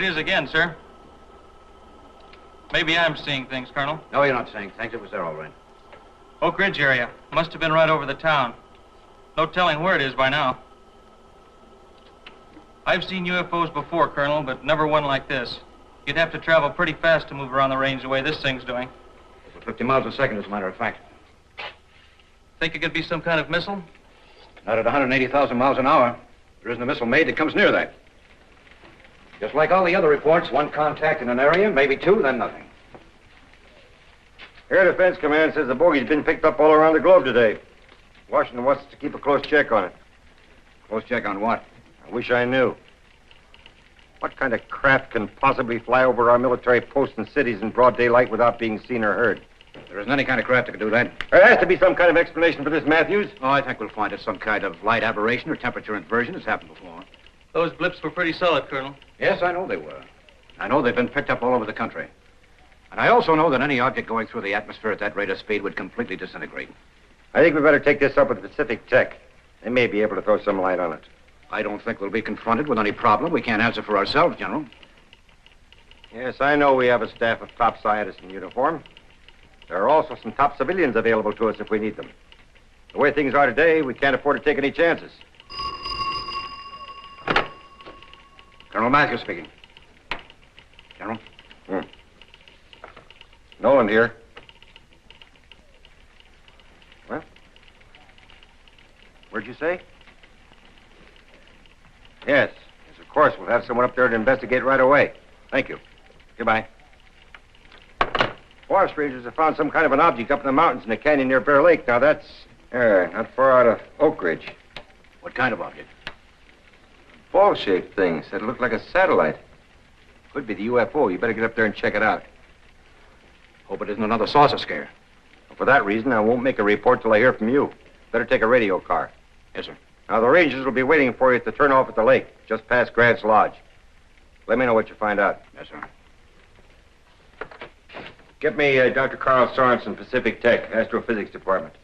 is again, sir. Maybe I'm seeing things, Colonel. No, you're not seeing things. It was there all right. Oak Ridge area. Must have been right over the town. No telling where it is by now. I've seen UFOs before, Colonel, but never one like this. You'd have to travel pretty fast to move around the range the way this thing's doing. Over 50 miles a second, as a matter of fact. Think it could be some kind of missile? Not at 180,000 miles an hour. There isn't a missile made that comes near that. Just like all the other reports, one contact in an area, maybe two, then nothing. Air Defense Command says the bogey's been picked up all around the globe today. Washington wants us to keep a close check on it. Close check on what? I wish I knew. What kind of craft can possibly fly over our military posts and cities in broad daylight without being seen or heard? There isn't any kind of craft that can do that. There has to be some kind of explanation for this, Matthews. Oh, I think we'll find it some kind of light aberration or temperature inversion. It's happened before. Those blips were pretty solid, Colonel. Yes, I know they were. I know they've been picked up all over the country. And I also know that any object going through the atmosphere at that rate of speed would completely disintegrate. I think we better take this up with Pacific Tech. They may be able to throw some light on it. I don't think we'll be confronted with any problem we can't answer for ourselves, General. Yes, I know we have a staff of top scientists in uniform. There are also some top civilians available to us if we need them. The way things are today, we can't afford to take any chances. Colonel Matthews speaking. General? Nolan here. Well? Where'd you say? Yes, of course. We'll have someone up there to investigate right away. Thank you. Goodbye. Forest rangers have found some kind of an object up in the mountains in a canyon near Bear Lake. Now, that's not far out of Oak Ridge. What kind of object? Ball-shaped thing. Said it looked like a satellite. Could be the UFO. You better get up there and check it out. Hope it isn't another saucer scare. For that reason, I won't make a report till I hear from you. Better take a radio car. Yes, sir. Now, the rangers will be waiting for you at the turnoff at the lake, just past Grant's Lodge. Let me know what you find out. Yes, sir. Get me Dr. Carl Sorensen, Pacific Tech, Astrophysics Department.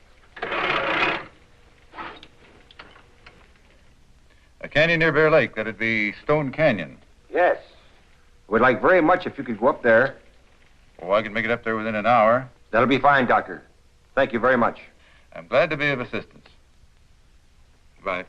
A canyon near Bear Lake. That'd be Stone Canyon. Yes. We'd like very much if you could go up there. Oh, I can make it up there within an hour. That'll be fine, Doctor. Thank you very much. I'm glad to be of assistance. Goodbye.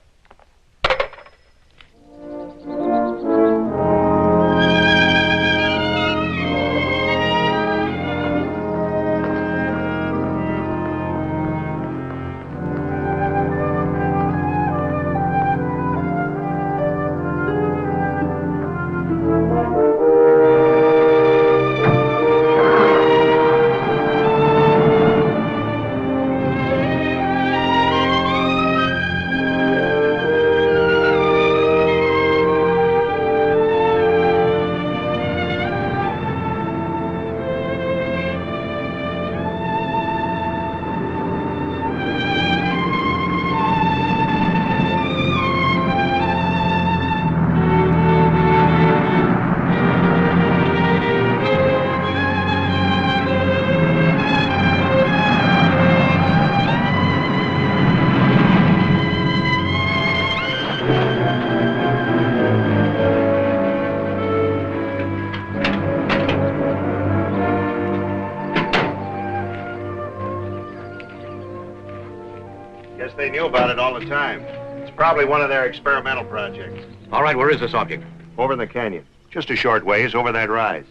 They knew about it all the time. It's probably one of their experimental projects. All right, where is this object? Over in the canyon. Just a short ways over that rise.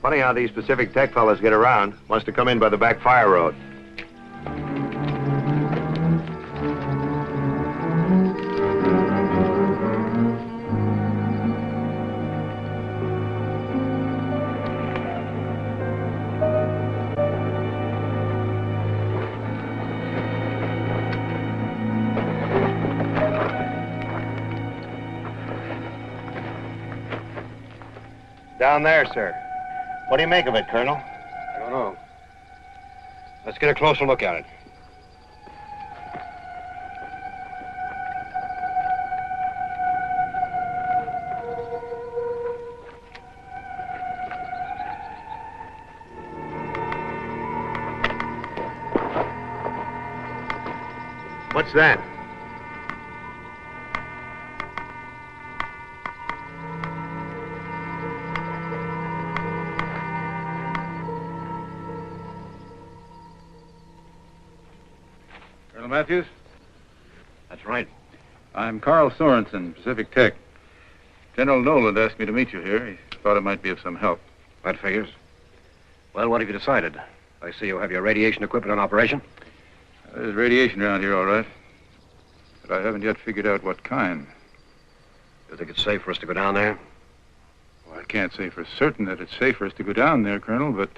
Funny how these Pacific Tech fellas get around. Must have come in by the back fire road. Down there, sir. What do you make of it, Colonel? I don't know. Let's get a closer look at it. What's that? Colonel Matthews? That's right. I'm Carl Sorensen, Pacific Tech. General Noland asked me to meet you here. He thought it might be of some help. That figures. Well, what have you decided? I see you have your radiation equipment in operation. There's radiation around here, all right. But I haven't yet figured out what kind. You think it's safe for us to go down there? Well, I can't say for certain that it's safe for us to go down there, Colonel, but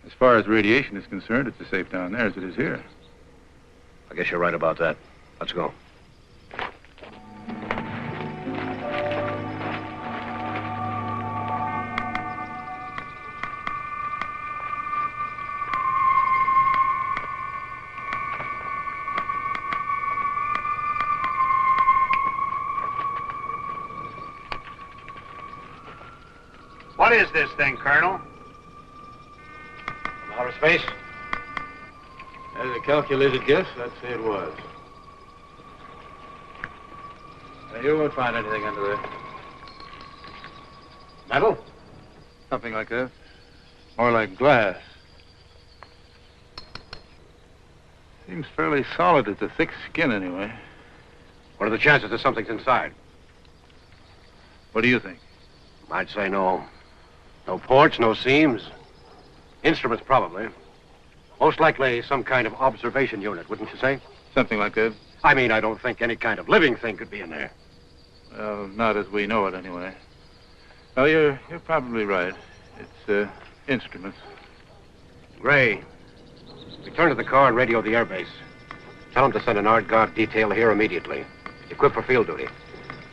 as far as radiation is concerned, it's as safe down there as it is here. I guess you're right about that. Let's go. What is this thing, Colonel? From outer space? As a calculated guess, I'd say it was. You won't find anything under there. Metal? Something like that. More like glass. Seems fairly solid. It's a thick skin, anyway. What are the chances that something's inside? What do you think? I'd say no. No ports, no seams. Instruments, probably. Most likely some kind of observation unit, wouldn't you say? Something like that. I mean, I don't think any kind of living thing could be in there. Well, not as we know it, anyway. Oh, you're probably right. It's instruments. Gray, return to the car and radio the airbase. Tell them to send an art guard detail here immediately. Equipped for field duty.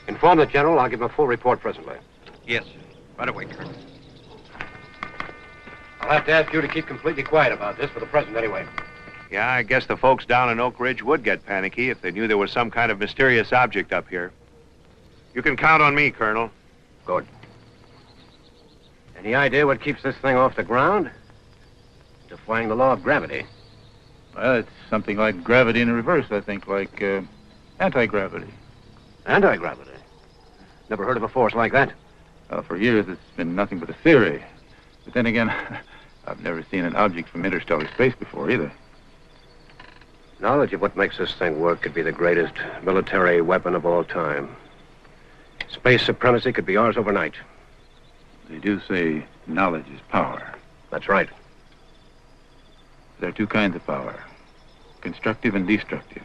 Inform the general. I'll give him a full report presently. Yes, sir. Right away, Colonel. I'll have to ask you to keep completely quiet about this for the present anyway. Yeah, I guess the folks down in Oak Ridge would get panicky if they knew there was some kind of mysterious object up here. You can count on me, Colonel. Good. Any idea what keeps this thing off the ground? Defying the law of gravity. Well, it's something like gravity in reverse, I think, like anti-gravity. Anti-gravity? Never heard of a force like that. Well, for years it's been nothing but a theory. But then again, I've never seen an object from interstellar space before either. Knowledge of what makes this thing work could be the greatest military weapon of all time. Space supremacy could be ours overnight. They do say knowledge is power. That's right. There are two kinds of power, constructive and destructive.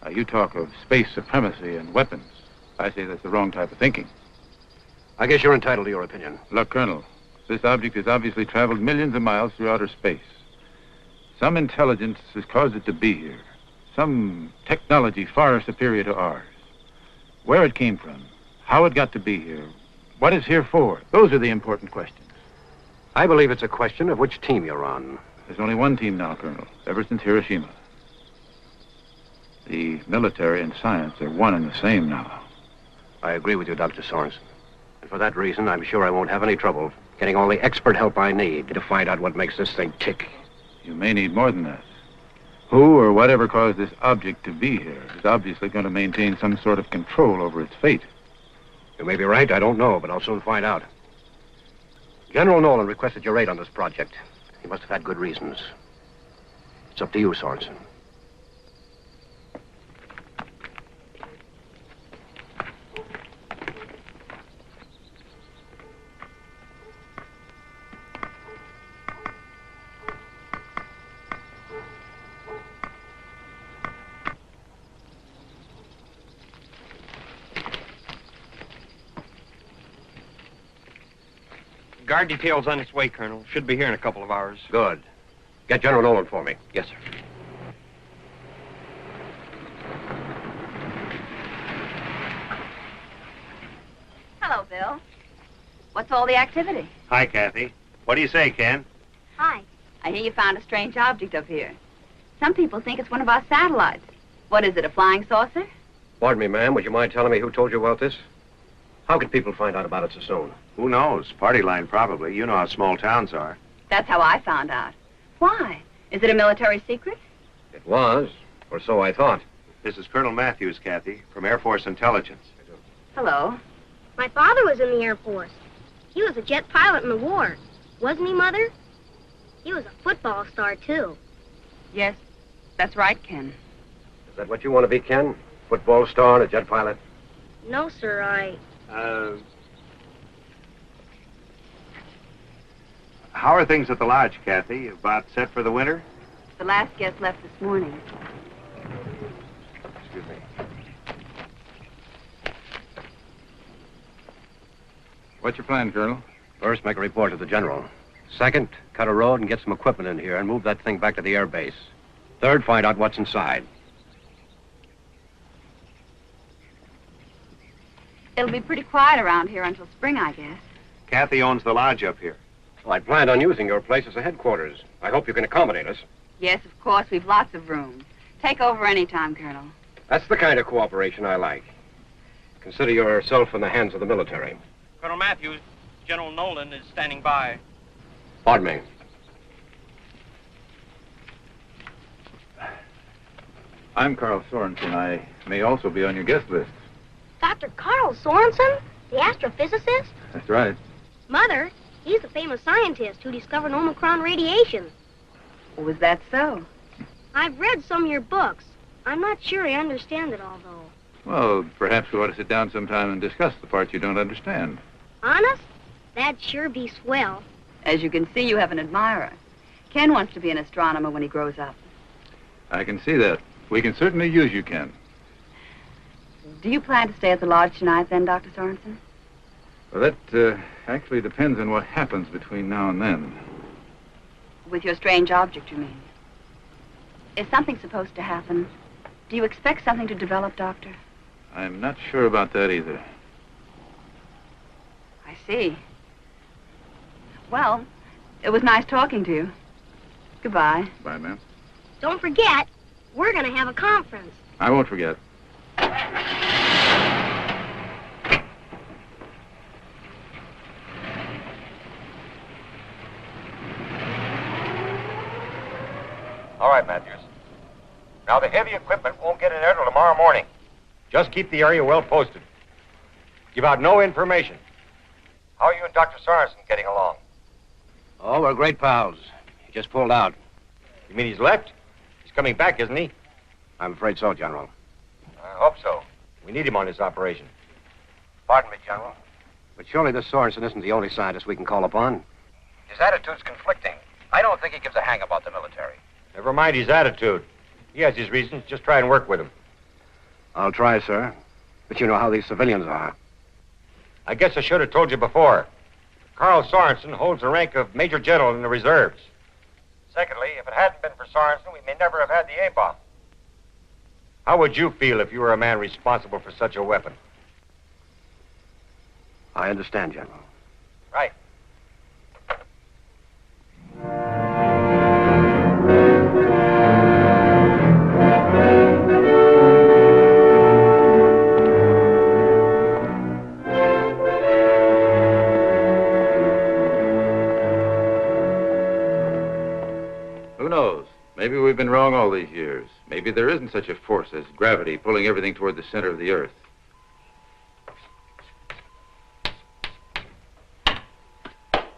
Now, you talk of space supremacy and weapons. I say that's the wrong type of thinking. I guess you're entitled to your opinion. Look, Colonel, this object has obviously traveled millions of miles through outer space. Some intelligence has caused it to be here. Some technology far superior to ours. Where it came from, how it got to be here, what it's here for, those are the important questions. I believe it's a question of which team you're on. There's only one team now, Colonel, ever since Hiroshima. The military and science are one and the same now. I agree with you, Dr. Sorensen. And for that reason, I'm sure I won't have any trouble getting all the expert help I need to find out what makes this thing tick. You may need more than that. Who or whatever caused this object to be here is obviously going to maintain some sort of control over its fate. You may be right, I don't know, but I'll soon find out. General Nolan requested your aid on this project. He must have had good reasons. It's up to you, Sorensen. Guard detail's on its way, Colonel. Should be here in a couple of hours. Good. Get General Nolan for me. Yes, sir. Hello, Bill. What's all the activity? Hi, Kathy. What do you say, Ken? Hi. I hear you found a strange object up here. Some people think it's one of our satellites. What is it, a flying saucer? Pardon me, ma'am. Would you mind telling me who told you about this? How could people find out about it so soon? Who knows? Party line, probably. You know how small towns are. That's how I found out. Why? Is it a military secret? It was, or so I thought. This is Colonel Matthews, Kathy, from Air Force Intelligence. Hello. My father was in the Air Force. He was a jet pilot in the war. Wasn't he, Mother? He was a football star, too. Yes, that's right, Ken. Is that what you want to be, Ken? Football star and a jet pilot? No, sir, How are things at the lodge, Kathy? About set for the winter? The last guest left this morning. Excuse me. What's your plan, Colonel? First, make a report to the general. Second, cut a road and get some equipment in here and move that thing back to the air base. Third, find out what's inside. It'll be pretty quiet around here until spring, I guess. Kathy owns the lodge up here. Well, I planned on using your place as a headquarters. I hope you can accommodate us. Yes, of course, we've lots of room. Take over any time, Colonel. That's the kind of cooperation I like. Consider yourself in the hands of the military. Colonel Matthews, General Nolan is standing by. Pardon me. I'm Carl Sorensen. I may also be on your guest list. Dr. Carl Sorensen, the astrophysicist? That's right. Mother, he's the famous scientist who discovered Omicron radiation. Was that so? I've read some of your books. I'm not sure I understand it all, though. Well, perhaps we ought to sit down sometime and discuss the parts you don't understand. Honest? That'd sure be swell. As you can see, you have an admirer. Ken wants to be an astronomer when he grows up. I can see that. We can certainly use you, Ken. Do you plan to stay at the lodge tonight, then, Dr. Sorensen? Well, that actually depends on what happens between now and then. With your strange object, you mean? Is something supposed to happen? Do you expect something to develop, Doctor? I'm not sure about that either. I see. Well, it was nice talking to you. Goodbye. Bye, ma'am. Don't forget, we're going to have a conference. I won't forget. All right, Matthews. Now, the heavy equipment won't get in there till tomorrow morning. Just keep the area well posted. Give out no information. How are you and Dr. Sorensen getting along? Oh, we're great pals. He just pulled out. You mean he's left? He's coming back, isn't he? I'm afraid so, General. I hope so. We need him on this operation. Pardon me, General. But surely this Sorensen isn't the only scientist we can call upon. His attitude's conflicting. I don't think he gives a hang about the military. Never mind his attitude. He has his reasons. Just try and work with him. I'll try, sir. But you know how these civilians are. I guess I should have told you before. Carl Sorensen holds the rank of Major General in the reserves. Secondly, if it hadn't been for Sorensen, we may never have had the A-bomb. How would you feel if you were a man responsible for such a weapon? I understand, General. Right. Who knows? Maybe we've been wrong all these years. Maybe there isn't such a force as gravity pulling everything toward the center of the Earth.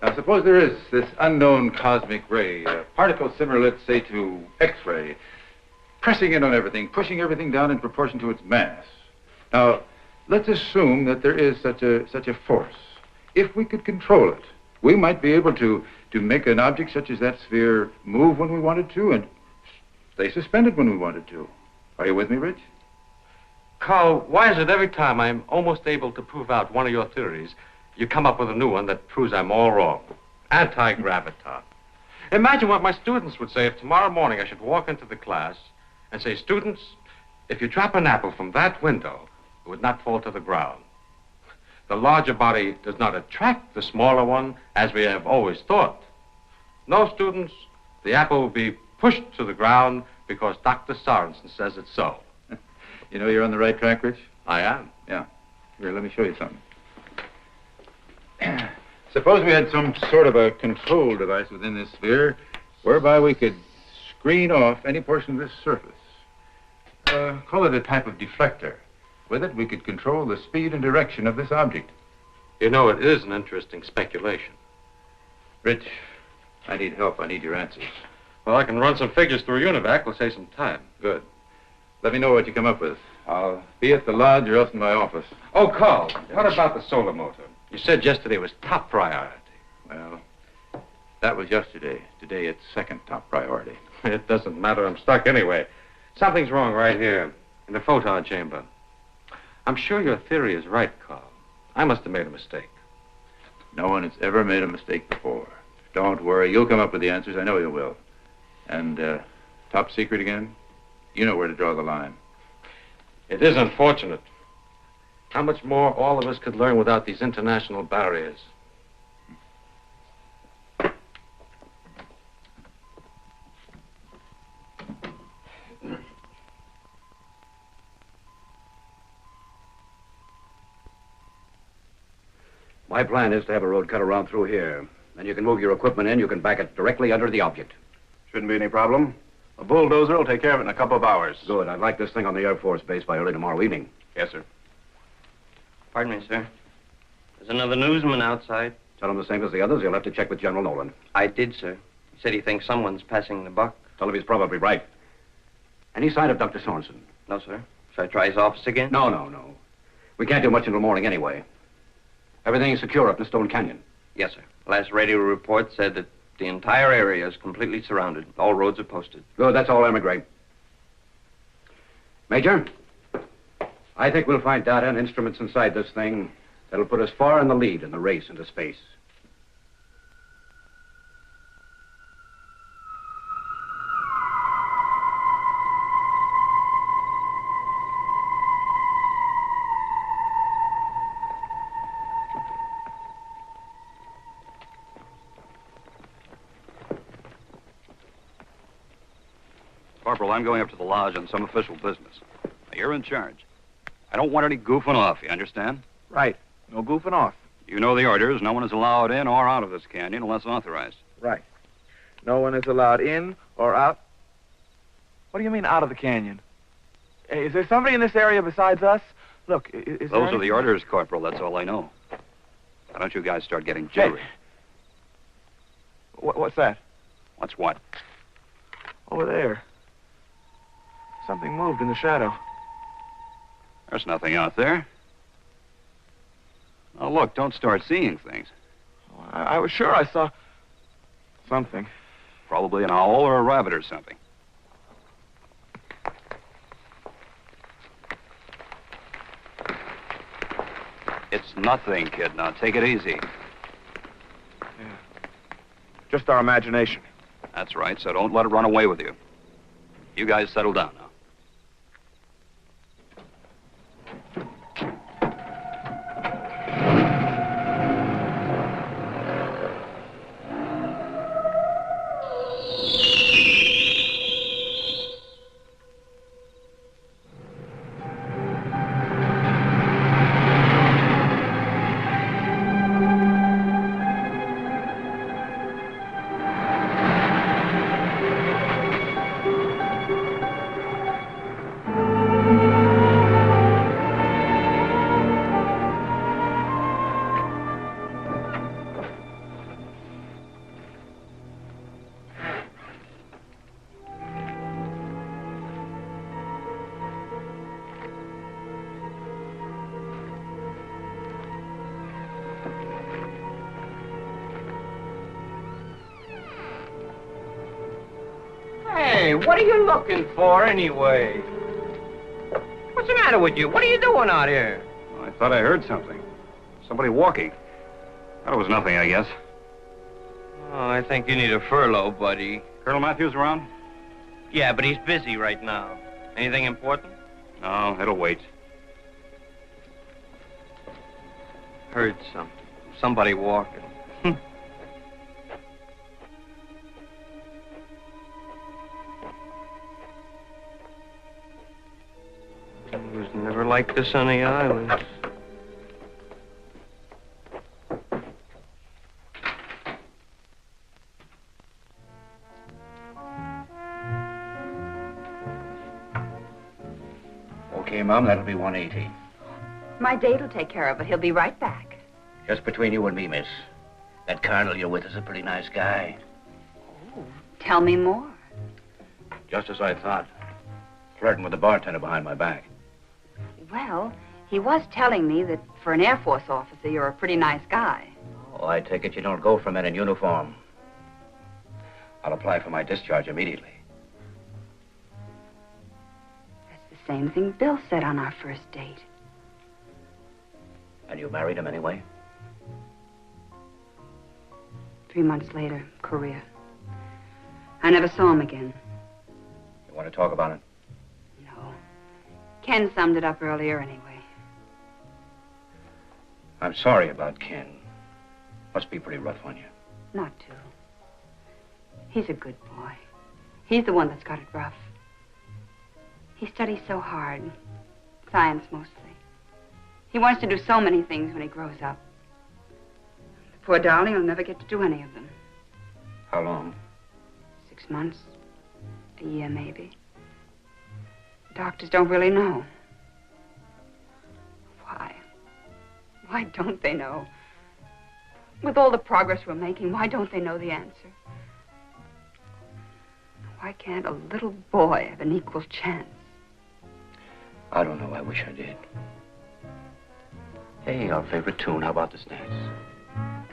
Now, suppose there is this unknown cosmic ray, a particle similar, let's say, to X-ray, pressing in on everything, pushing everything down in proportion to its mass. Now, let's assume that there is such a force. If we could control it, we might be able to make an object such as that sphere move when we wanted to and stay suspended when we wanted to. Are you with me, Rich? Carl, why is it every time I'm almost able to prove out one of your theories, you come up with a new one that proves I'm all wrong? Anti-graviton. Imagine what my students would say if tomorrow morning I should walk into the class and say, students, if you drop an apple from that window, it would not fall to the ground. The larger body does not attract the smaller one, as we have always thought. No, students, the apple will be pushed to the ground because Dr. Sorensen says it's so. You know you're on the right track, Rich? I am. Yeah. Here, let me show you something. Suppose we had some sort of a control device within this sphere whereby we could screen off any portion of this surface. Call it a type of deflector. With it, we could control the speed and direction of this object. You know, it is an interesting speculation. Rich, I need help. I need your answers. Well, I can run some figures through UNIVAC. We'll save some time. Good. Let me know what you come up with. I'll be at the lodge or else in my office. Oh, Carl, what about the solar motor? You said yesterday it was top priority. Well, that was yesterday. Today it's second top priority. It doesn't matter. I'm stuck anyway. Something's wrong right here in the photon chamber. I'm sure your theory is right, Carl. I must have made a mistake. No one has ever made a mistake before. Don't worry. You'll come up with the answers. I know you will. And, top secret again? You know where to draw the line. It is unfortunate. How much more all of us could learn without these international barriers. My plan is to have a road cut around through here. Then you can move your equipment in. You can back it directly under the object. Shouldn't be any problem. A bulldozer will take care of it in a couple of hours. Good. I'd like this thing on the Air Force base by early tomorrow evening. Yes, sir. Pardon me, sir. There's another newsman outside. Tell him the same as the others. He'll have to check with General Nolan. I did, sir. He said he thinks someone's passing the buck. Tell him he's probably right. Any sign of Dr. Sorensen? No, sir. Should I try his office again? No. We can't do much until morning anyway. Everything's secure up in the Stone Canyon. Yes, sir. Last radio report said that the entire area is completely surrounded. All roads are posted. Good. That's all, Emigre. Major, I think we'll find data and instruments inside this thing that'll put us far in the lead in the race into space. Corporal, I'm going up to the lodge on some official business. Now, you're in charge. I don't want any goofing off, you understand? Right. No goofing off. You know the orders. No one is allowed in or out of this canyon unless authorized. Right. No one is allowed in or out. What do you mean out of the canyon? Hey, is there somebody in this area besides us? Look, is Those are the orders, Corporal. That's all I know. Why don't you guys start getting jittery? Hey. What's that? What's what? Over there. Something moved in the shadow. There's nothing out there. Oh, look, don't start seeing things. I was sure I saw something. Probably an owl or a rabbit or something. It's nothing, kid. Now, take it easy. Yeah. Just our imagination. That's right, so don't let it run away with you. You guys settle down now. Hey, what are you looking for anyway? What's the matter with you? What are you doing out here? I thought I heard something. Somebody walking. That was nothing, I guess. Oh, I think you need a furlough, buddy. Colonel Matthews around? Yeah, but he's busy right now. Anything important? No, it'll wait. Heard something. Somebody walking. It was never like this on the islands. Okay, Mom, that'll be 180. My date will take care of it. He'll be right back. Just between you and me, miss. That colonel you're with is a pretty nice guy. Tell me more. Just as I thought. Flirting with the bartender behind my back. Well, he was telling me that for an Air Force officer, you're a pretty nice guy. Oh, I take it you don't go for men in uniform. I'll apply for my discharge immediately. That's the same thing Bill said on our first date. And you married him anyway? 3 months later, Korea. I never saw him again. You want to talk about it? No. Ken summed it up earlier anyway. I'm sorry about Ken. Must be pretty rough on you. Not to. He's a good boy. He's the one that's got it rough. He studies so hard. Science, mostly. He wants to do so many things when he grows up. The poor darling will never get to do any of them. How long? 6 months. A year, maybe. Doctors don't really know. Why? Why don't they know? With all the progress we're making, why don't they know the answer? Why can't a little boy have an equal chance? I don't know. I wish I did. Hey, our favorite tune. How about this dance?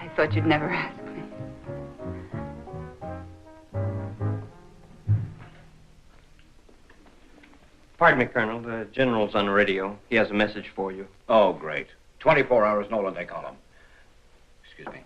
I thought you'd never ask me. Pardon me, Colonel. The general's on the radio. He has a message for you. Oh, great. 24 hours, Nolan, they call him. Excuse me.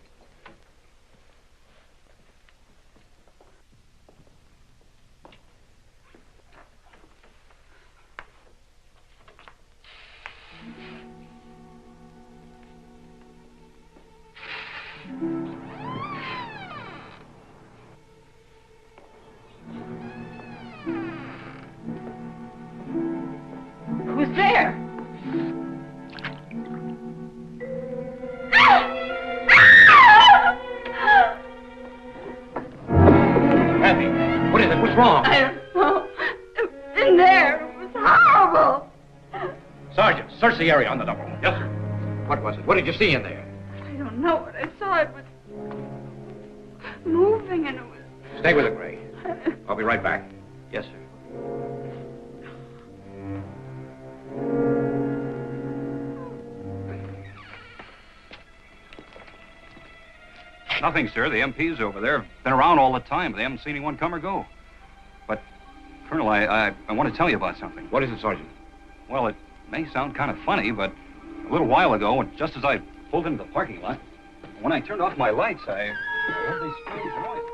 Who's there? Kathy, what is it? What's wrong? I don't know. In there. It was horrible. Sergeant, search the area on the double. Yes, sir. What was it? What did you see in there? I don't know what I saw. It was moving and it was... Stay with it, Gray. I'll be right back. Yes, sir. Nothing, sir. The MPs over there have been around all the time. They haven't seen anyone come or go. But, Colonel, I want to tell you about something. What is it, Sergeant? Well, it may sound kind of funny, but a little while ago, just as I pulled into the parking lot, when I turned off my lights, I heard these strange noises.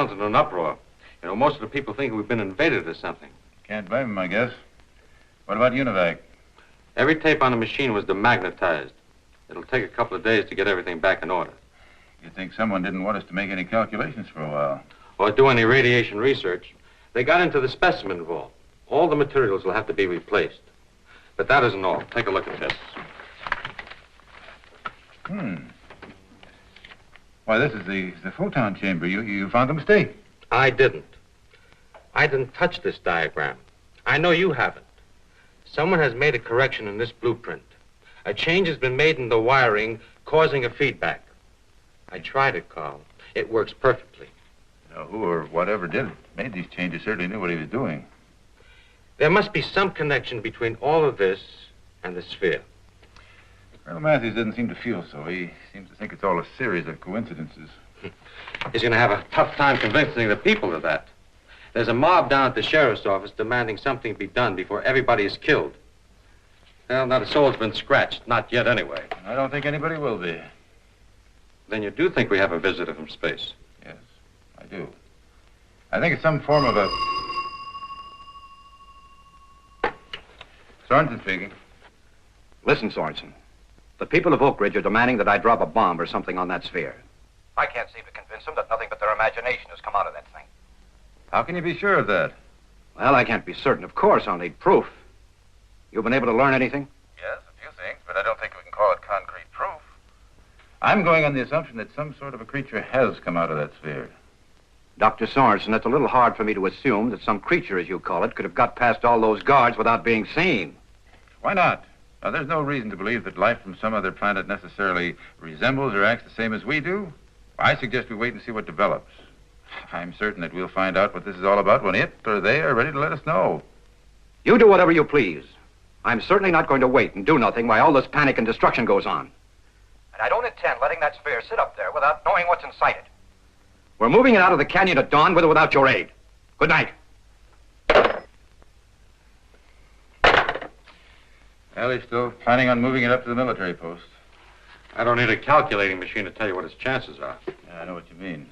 town's in an uproar. You know, most of the people think we've been invaded or something. Can't blame him, I guess. What about Univac? Every tape on the machine was demagnetized. It'll take a couple of days to get everything back in order. You'd think someone didn't want us to make any calculations for a while. Or do any radiation research. They got into the specimen vault. All the materials will have to be replaced. But that isn't all. Take a look at this. Why, this is the photon chamber. You found a mistake. I didn't. I didn't touch this diagram. I know you haven't. Someone has made a correction in this blueprint. A change has been made in the wiring, causing a feedback. I tried it, Carl. It works perfectly. Now, who or whatever did it, made these changes certainly knew what he was doing. There must be some connection between all of this and the sphere. Colonel Matthews doesn't seem to feel so. He seems to think it's all a series of coincidences. He's going to have a tough time convincing the people of that. There's a mob down at the sheriff's office demanding something be done before everybody is killed. Well, not a soul's been scratched. Not yet, anyway. I don't think anybody will be. Then you do think we have a visitor from space? Yes, I do. I think it's some form of a... Sorensen speaking. Listen, Sorensen. The people of Oak Ridge are demanding that I drop a bomb or something on that sphere. I can't seem to convince them that nothing but their imagination has come out of that thing. How can you be sure of that? Well, I can't be certain. Of course, I'll need proof. You been able to learn anything? Yes, a few things, but I don't think we can call it concrete proof. I'm going on the assumption that some sort of a creature has come out of that sphere. Dr. Sorensen, it's a little hard for me to assume that some creature, as you call it, could have got past all those guards without being seen. Why not? Now, there's no reason to believe that life from some other planet necessarily resembles or acts the same as we do. I suggest we wait and see what develops. I'm certain that we'll find out what this is all about when it or they are ready to let us know. You do whatever you please. I'm certainly not going to wait and do nothing while all this panic and destruction goes on. And I don't intend letting that sphere sit up there without knowing what's inside it. We're moving it out of the canyon at dawn with or without your aid. Good night. Well, he's still planning on moving it up to the military post. I don't need a calculating machine to tell you what his chances are. Yeah, I know what you mean.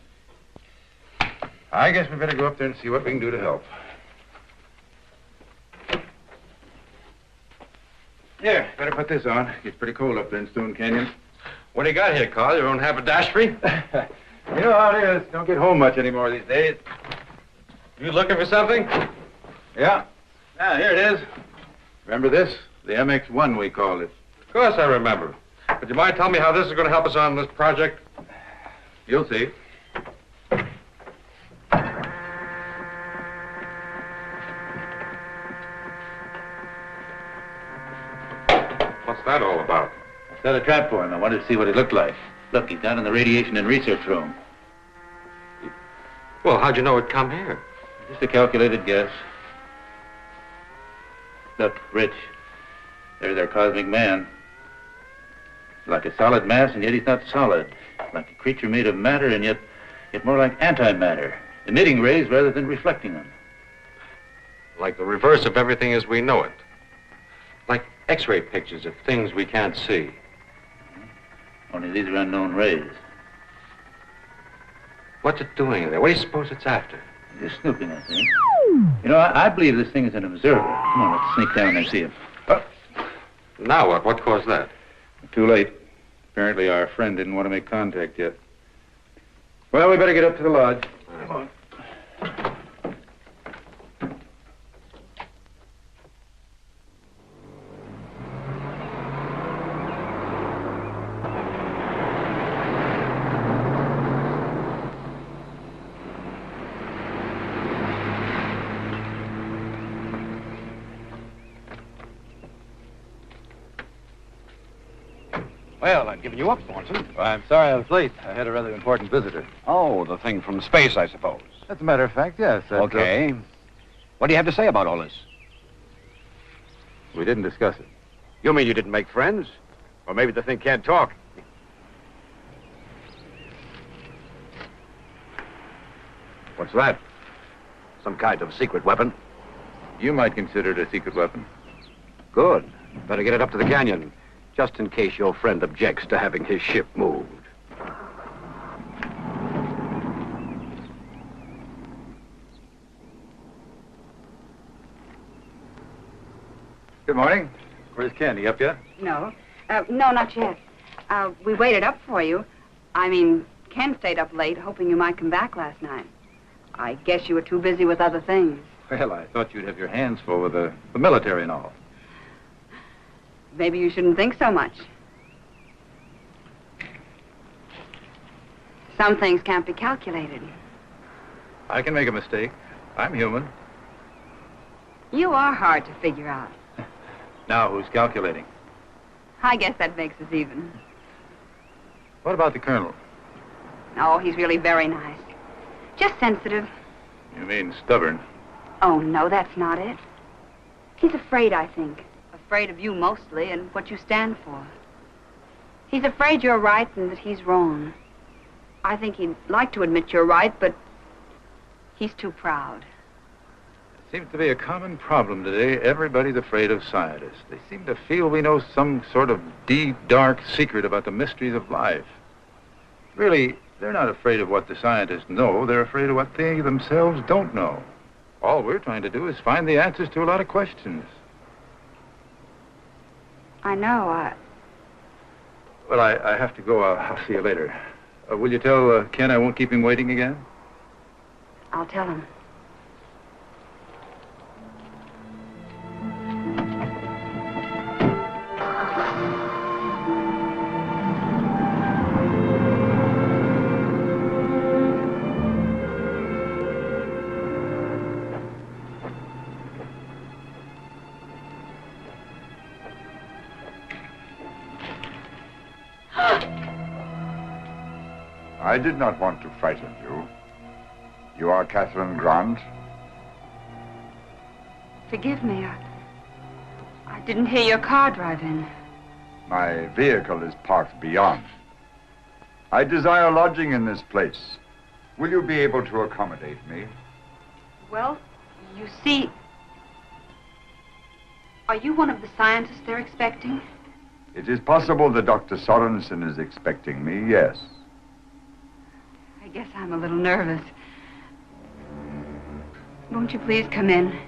I guess we better go up there and see what we can do to help. Here, better put this on. It's pretty cold up there in Stone Canyon. What do you got here, Carl? Your own haberdashery? You know how it is. Don't get home much anymore these days. You looking for something? Yeah. Ah, here it is. Remember this? The MX-1, we called it. Of course I remember. Would you mind telling me how this is going to help us on this project? You'll see. What's that all about? I set a trap for him. I wanted to see what it looked like. Look, he's down in the radiation and research room. Well, how'd you know it'd come here? Just a calculated guess. Look, Rich. There's our cosmic man. Like a solid mass, and yet he's not solid. Like a creature made of matter, and yet more like antimatter, emitting rays rather than reflecting them. Like the reverse of everything as we know it. Like X-ray pictures of things we can't see. Only these are unknown rays. What's it doing there? What do you suppose it's after? Just snooping, I think. You know, I believe this thing is an observer. Come on, let's sneak down and see him. Oh. Now what? What caused that? Too late. Apparently our friend didn't want to make contact yet. Well, we better get up to the lodge. Come on. Well, I'd given you up, Thornton. Well, I'm sorry I was late. I had a rather important visitor. Oh, the thing from space, I suppose. As a matter of fact, yes. Okay. What do you have to say about all this? We didn't discuss it. You mean you didn't make friends? Or maybe the thing can't talk? What's that? Some kind of secret weapon? You might consider it a secret weapon. Good. Better get it up to the canyon, just in case your friend objects to having his ship moved. Good morning. Where's Candy? Up yet? No. No, not yet. We waited up for you. I mean, Ken stayed up late, hoping you might come back last night. I guess you were too busy with other things. Well, I thought you'd have your hands full with the military and all. Maybe you shouldn't think so much. Some things can't be calculated. I can make a mistake. I'm human. You are hard to figure out. Now, who's calculating? I guess that makes us even. What about the colonel? Oh, he's really very nice. Just sensitive. You mean stubborn? Oh, no, that's not it. He's afraid, I think. Afraid of you mostly and what you stand for. He's afraid you're right and that he's wrong. I think he'd like to admit you're right, but he's too proud. Seems to be a common problem today. Everybody's afraid of scientists. They seem to feel we know some sort of deep, dark secret about the mysteries of life. Really, they're not afraid of what the scientists know. They're afraid of what they themselves don't know. All we're trying to do is find the answers to a lot of questions. I know. Well, I have to go. I'll see you later. Will you tell Ken I won't keep him waiting again? I'll tell him. I did not want to frighten you. You are Catherine Grant? Forgive me. I didn't hear your car drive in. My vehicle is parked beyond. I desire lodging in this place. Will you be able to accommodate me? Well, you see... Are you one of the scientists they're expecting? It is possible that Dr. Sorensen is expecting me, yes. I guess I'm a little nervous. Won't you please come in?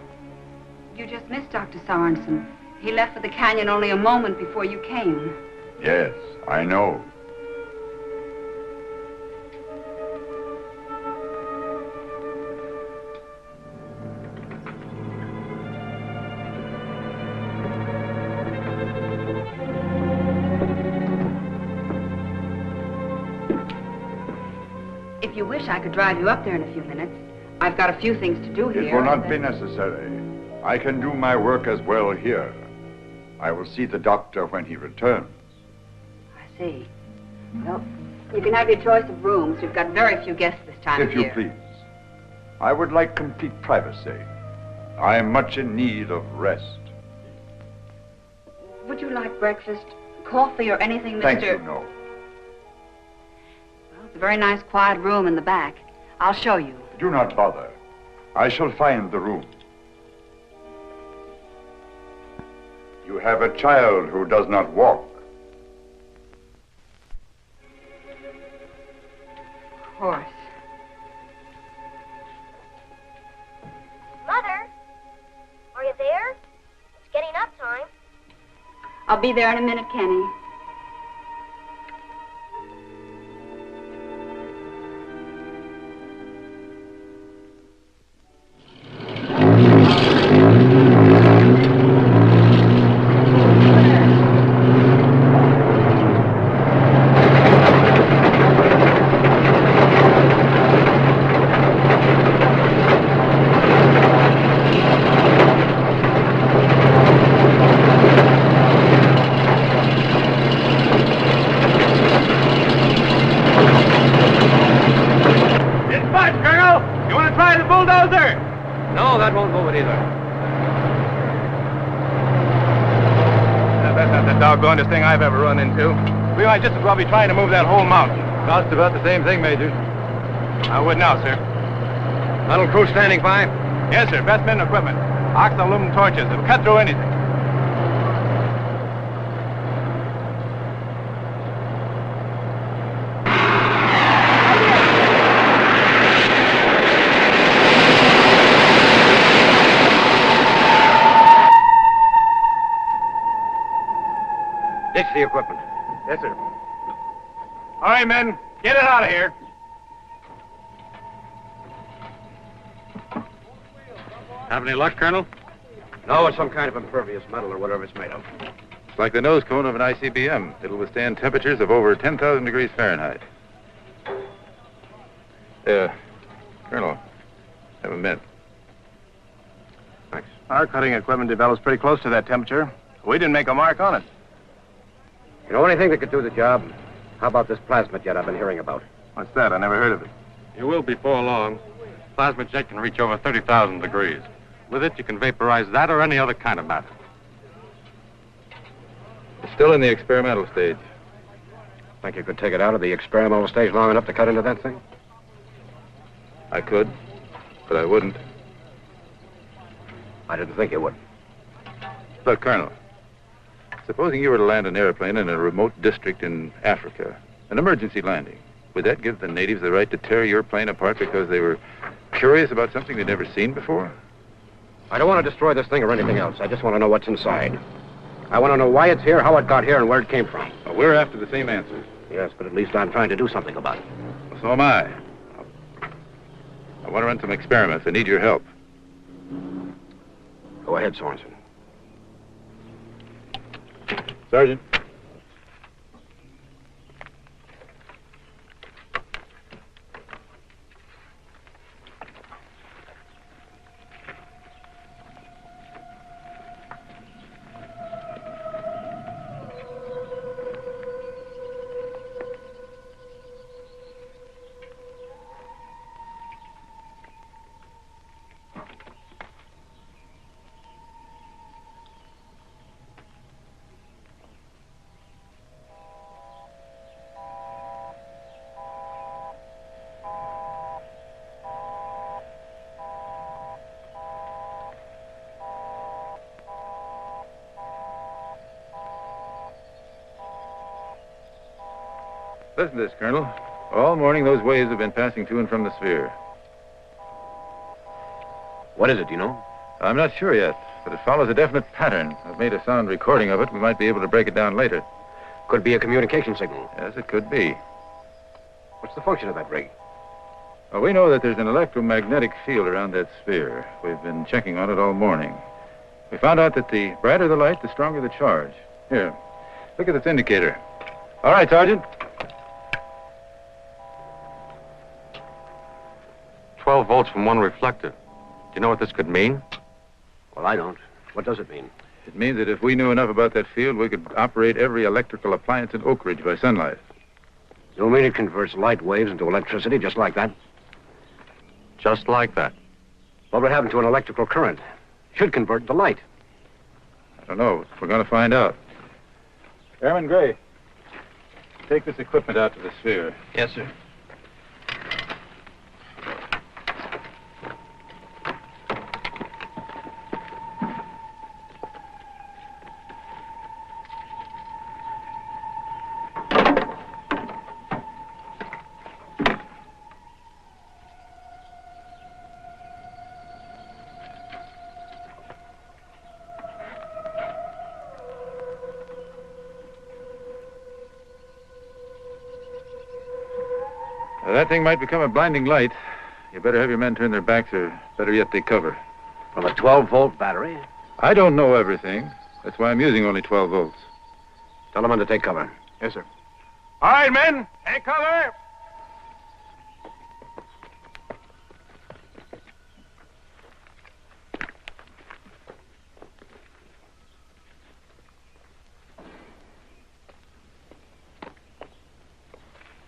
You just missed Dr. Sorensen. He left for the canyon only a moment before you came. Yes, I know. If you wish, I could drive you up there in a few minutes. I've got a few things to do here. It will not be necessary. I can do my work as well here. I will see the doctor when he returns. I see. Well, you can have your choice of rooms. We've got very few guests this time of year. If you please. I would like complete privacy. I am much in need of rest. Would you like breakfast, coffee, or anything, Mr. Thank you, no. Well, it's a very nice, quiet room in the back. I'll show you. Do not bother. I shall find the room. You have a child who does not walk. Of course. Mother, are you there? It's getting up time. I'll be there in a minute, Kenny. No, that won't move it either. That's not the doggonest thing I've ever run into. We might just as well be trying to move that whole mountain. Costs about the same thing, Major. I would now, sir. Little crew standing by? Yes, sir. Best men and equipment. Ox and aluminum torches. It'll cut through anything. the equipment. Yes, sir. All right, men, get it out of here. Have any luck, Colonel? No, it's some kind of impervious metal or whatever it's made of. It's like the nose cone of an ICBM. It'll withstand temperatures of over 10,000 degrees Fahrenheit. Colonel, have a mint. Thanks. Our cutting equipment develops pretty close to that temperature. We didn't make a mark on it. You know anything that could do the job? How about this plasma jet I've been hearing about? What's that? I never heard of it. You will before long. Plasma jet can reach over 30,000 degrees. With it, you can vaporize that or any other kind of matter. It's still in the experimental stage. Think you could take it out of the experimental stage long enough to cut into that thing? I could, but I wouldn't. I didn't think you would. Look, Colonel, supposing you were to land an airplane in a remote district in Africa, an emergency landing, would that give the natives the right to tear your plane apart because they were curious about something they'd never seen before? I don't want to destroy this thing or anything else. I just want to know what's inside. I want to know why it's here, how it got here, and where it came from. Well, we're after the same answer. Yes, but at least I'm trying to do something about it. Well, so am I. I want to run some experiments. I need your help. Go ahead, Sorensen. Sergeant. Listen to this, Colonel. All morning, those waves have been passing to and from the sphere. What is it, do you know? I'm not sure yet, but it follows a definite pattern. I've made a sound recording of it. We might be able to break it down later. Could be a communication signal. Yes, it could be. What's the function of that rig? Well, we know that there's an electromagnetic field around that sphere. We've been checking on it all morning. We found out that the brighter the light, the stronger the charge. Here, look at this indicator. All right, Sergeant. 12 volts from one reflector. Do you know what this could mean? Well, I don't. What does it mean? It means that if we knew enough about that field, we could operate every electrical appliance in Oak Ridge by sunlight. You mean it converts light waves into electricity just like that? Just like that. What would happen to an electrical current? Should convert into light. I don't know. We're going to find out. Airman Gray, take this equipment out to the sphere. Yes, sir. That thing might become a blinding light. You better have your men turn their backs, or better yet, take cover. From a 12-volt battery? I don't know everything. That's why I'm using only 12 volts. Tell the men to take cover. Yes, sir. All right, men, take cover.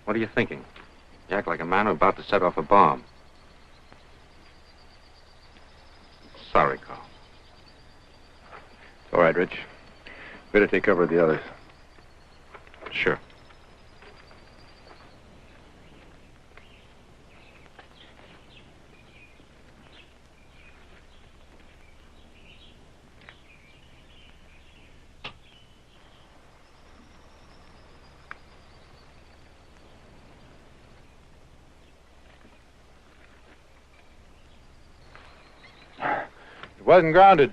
What are you thinking? You act like a man about to set off a bomb. Sorry, Carl. All right, Rich. Better take cover of the others. Sure. It wasn't grounded.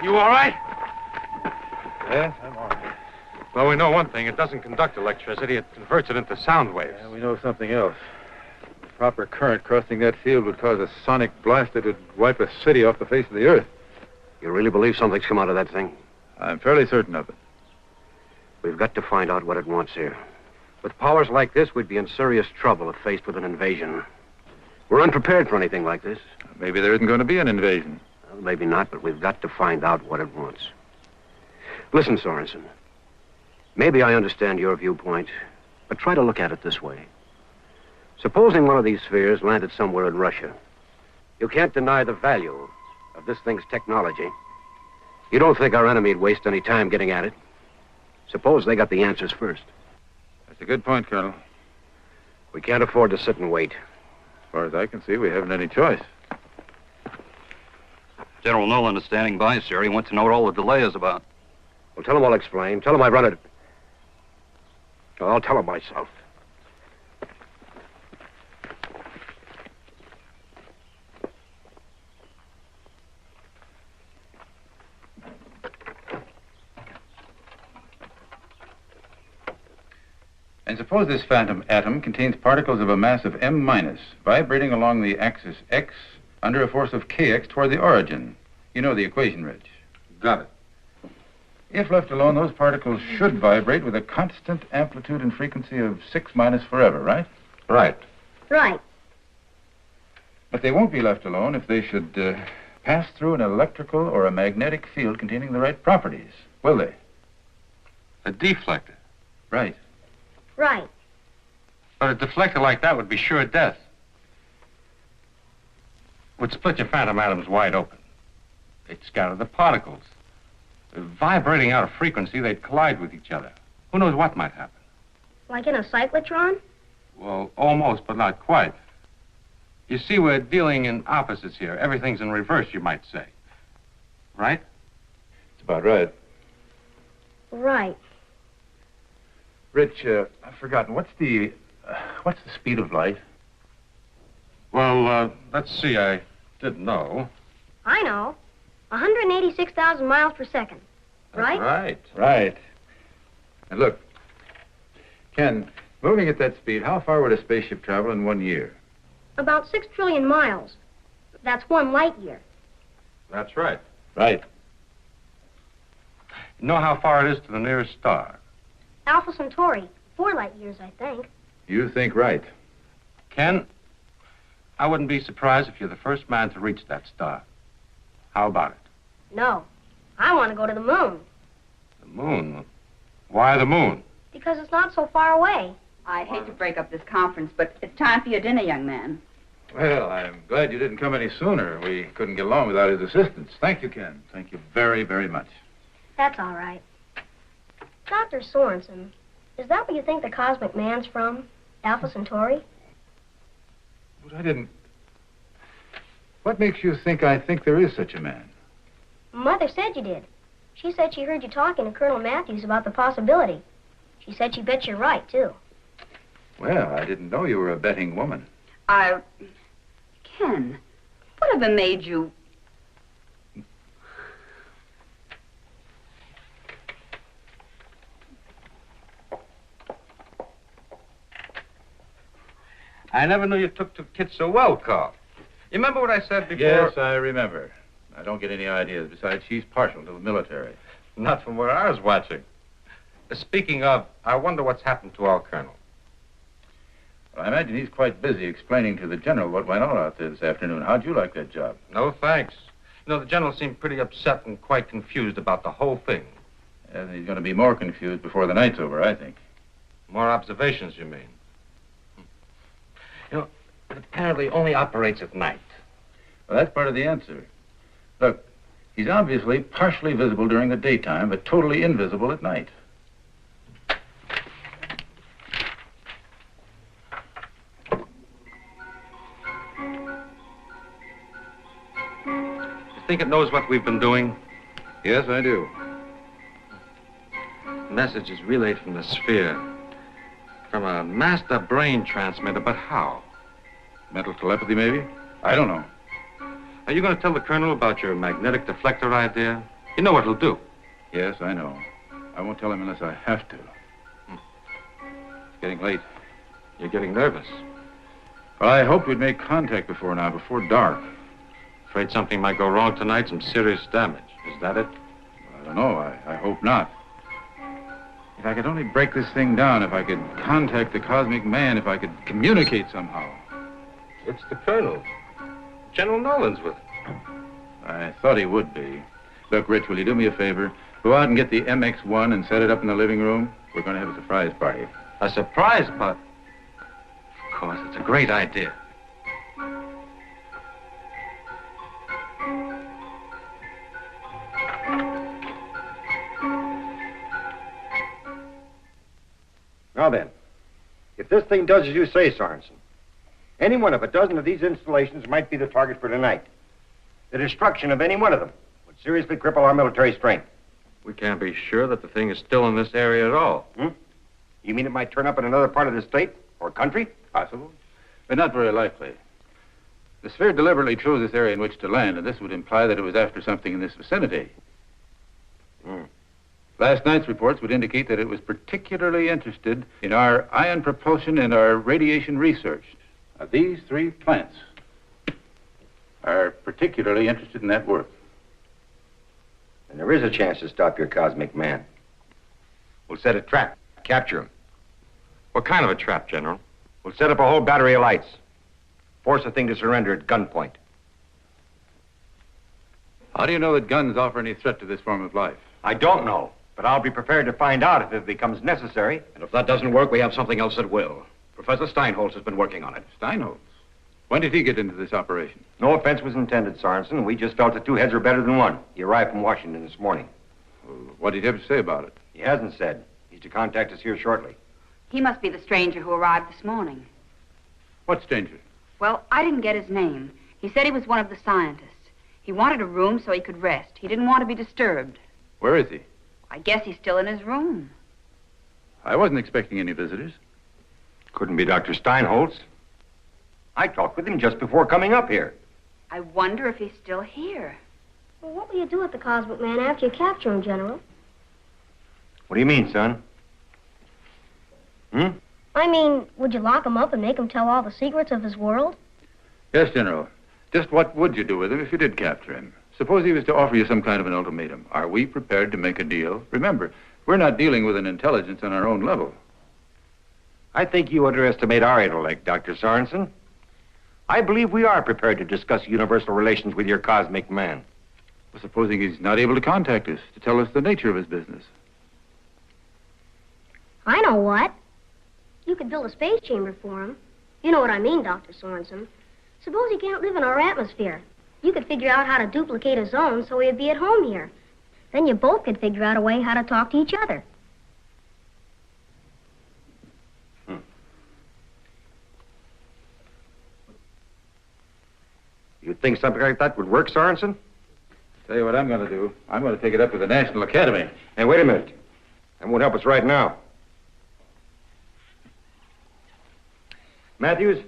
You all right? Yes, I'm all right. Well, we know one thing. It doesn't conduct electricity. It converts it into sound waves. Yeah, we know something else. Proper current crossing that field would cause a sonic blast that would wipe a city off the face of the earth. You really believe something's come out of that thing? I'm fairly certain of it. We've got to find out what it wants here. With powers like this, we'd be in serious trouble if faced with an invasion. We're unprepared for anything like this. Maybe there isn't going to be an invasion. Well, maybe not, but we've got to find out what it wants. Listen, Sorensen. Maybe I understand your viewpoint, but try to look at it this way. Supposing one of these spheres landed somewhere in Russia. You can't deny the value of this thing's technology. You don't think our enemy'd waste any time getting at it? Suppose they got the answers first. That's a good point, Colonel. We can't afford to sit and wait. As far as I can see, we haven't any choice. General Nolan is standing by, sir. He wants to know what all the delay is about. Well, tell him I'll explain. Tell him I run it. I'll tell him myself. And suppose this phantom atom contains particles of a mass of M- vibrating along the axis X under a force of Kx toward the origin. You know the equation, Rich. Got it. If left alone, those particles should vibrate with a constant amplitude and frequency of 6- forever, right? Right. Right. But they won't be left alone if they should pass through an electrical or a magnetic field containing the right properties, will they? A deflector. Right. Right. But a deflector like that would be sure death. Would split your phantom atoms wide open. They'd scatter the particles. Vibrating out of frequency, they'd collide with each other. Who knows what might happen? Like in a cyclotron? Well, almost, but not quite. You see, we're dealing in opposites here. Everything's in reverse, you might say. Right? It's about right. Right. Rich, I've forgotten. What's the speed of light? Well, let's see. I didn't know. I know. 186,000 miles per second. Right? Right. Right. And look, Ken, moving at that speed, how far would a spaceship travel in 1 year? About 6 trillion miles. That's 1 light year. That's right. Right. You know how far it is to the nearest star? Alpha Centauri. 4 light years, I think. You think right. Ken, I wouldn't be surprised if you're the first man to reach that star. How about it? No. I want to go to the moon. The moon? Why the moon? Because it's not so far away. I hate to break up this conference, but it's time for your dinner, young man. Well, I'm glad you didn't come any sooner. We couldn't get along without his assistance. Thank you, Ken. Thank you very, very much. That's all right. Dr. Sorensen, is that what you think the cosmic man's from? Alpha Centauri? But I didn't... What makes you think I think there is such a man? Mother said you did. She said she heard you talking to Colonel Matthews about the possibility. She said she bet you're right, too. Well, I didn't know you were a betting woman. Ken, whatever made you... I never knew you took to kids so well, Carl. You remember what I said before? Yes, I remember. I don't get any ideas. Besides, she's partial to the military. Not from where I was watching. Speaking of, I wonder what's happened to our colonel. Well, I imagine he's quite busy explaining to the general what went on out there this afternoon. How'd you like that job? No, thanks. You know, the general seemed pretty upset and quite confused about the whole thing. And he's going to be more confused before the night's over, I think. More observations, you mean? You know, it apparently only operates at night. Well, that's part of the answer. Look, he's obviously partially visible during the daytime, but totally invisible at night. You think it knows what we've been doing? Yes, I do. The message is relayed from the sphere. From a master brain transmitter, but how? Mental telepathy, maybe? I don't know. Are you going to tell the colonel about your magnetic deflector idea? You know what he'll do. Yes, I know. I won't tell him unless I have to. It's getting late. You're getting nervous. Well, I hoped we'd make contact before now, before dark. Afraid something might go wrong tonight, some serious damage. Is that it? Well, I don't know. I hope not. If I could only break this thing down, if I could contact the cosmic man, if I could communicate somehow. It's the Colonel. General Nolan's with him. I thought he would be. Look, Rich, will you do me a favor? Go out and get the MX-1 and set it up in the living room. We're going to have a surprise party. A surprise party? Of course, it's a great idea. Now then, if this thing does as you say, Sorensen, any one of a dozen of these installations might be the target for tonight. The destruction of any one of them would seriously cripple our military strength. We can't be sure that the thing is still in this area at all. You mean it might turn up in another part of the state or country? Possible, but not very likely. The sphere deliberately chose this area in which to land, and this would imply that it was after something in this vicinity. Last night's reports would indicate that it was particularly interested in our ion propulsion and our radiation research. Now, these three plants are particularly interested in that work. And there is a chance to stop your cosmic man. We'll set a trap, capture him. What kind of a trap, General? We'll set up a whole battery of lights. Force the thing to surrender at gunpoint. How do you know that guns offer any threat to this form of life? I don't know, but I'll be prepared to find out if it becomes necessary. And if that doesn't work, we have something else that will. Professor Steinholz has been working on it. Steinholz? When did he get into this operation? No offense was intended, Sorensen. We just felt that two heads are better than one. He arrived from Washington this morning. Well, what did he have to say about it? He hasn't said. He's to contact us here shortly. He must be the stranger who arrived this morning. What stranger? Well, I didn't get his name. He said he was one of the scientists. He wanted a room so he could rest. He didn't want to be disturbed. Where is he? I guess he's still in his room. I wasn't expecting any visitors. Couldn't be Dr. Steinholz. I talked with him just before coming up here. I wonder if he's still here. Well, what will you do with the Cosmic Man after you capture him, General? What do you mean, son? I mean, would you lock him up and make him tell all the secrets of his world? Yes, General. Just what would you do with him if you did capture him? Suppose he was to offer you some kind of an ultimatum. Are we prepared to make a deal? Remember, we're not dealing with an intelligence on our own level. I think you underestimate our intellect, Dr. Sorensen. I believe we are prepared to discuss universal relations with your cosmic man. Well, supposing he's not able to contact us to tell us the nature of his business. I know what. You could build a space chamber for him. You know what I mean, Dr. Sorensen. Suppose he can't live in our atmosphere. You could figure out how to duplicate his own so he'd be at home here. Then you both could figure out a way how to talk to each other. You think something like that would work, Sorensen? Tell you what I'm going to do. I'm going to take it up with the National Academy. Hey, wait a minute. That won't help us right now. Matthews,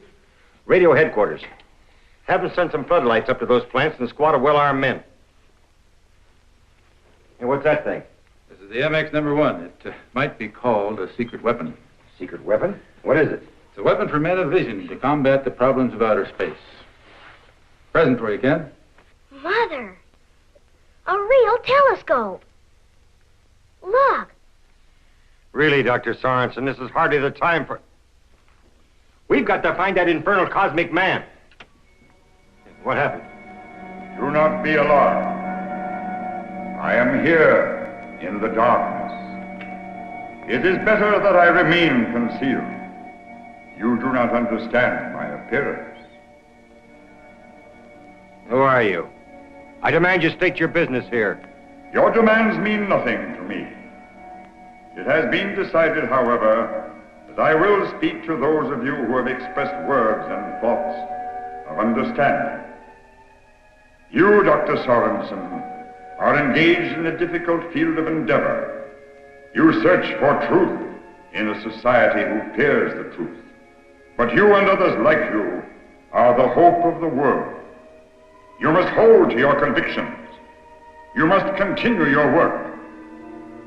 radio headquarters. Have them send some floodlights up to those plants and a squad of well-armed men. Hey, what's that thing? This is the MX #1. It might be called a secret weapon. Secret weapon? What is it? It's a weapon for men of vision to combat the problems of outer space. Present for you, Ken. Mother! A real telescope! Look! Really, Dr. Sorensen, this is hardly the time for... We've got to find that infernal cosmic man. What happened? Do not be alarmed. I am here in the darkness. It is better that I remain concealed. You do not understand my appearance. Who are you? I demand you state your business here. Your demands mean nothing to me. It has been decided, however, that I will speak to those of you who have expressed words and thoughts of understanding. You, Dr. Sorensen, are engaged in a difficult field of endeavor. You search for truth in a society who fears the truth. But you and others like you are the hope of the world. You must hold to your convictions. You must continue your work.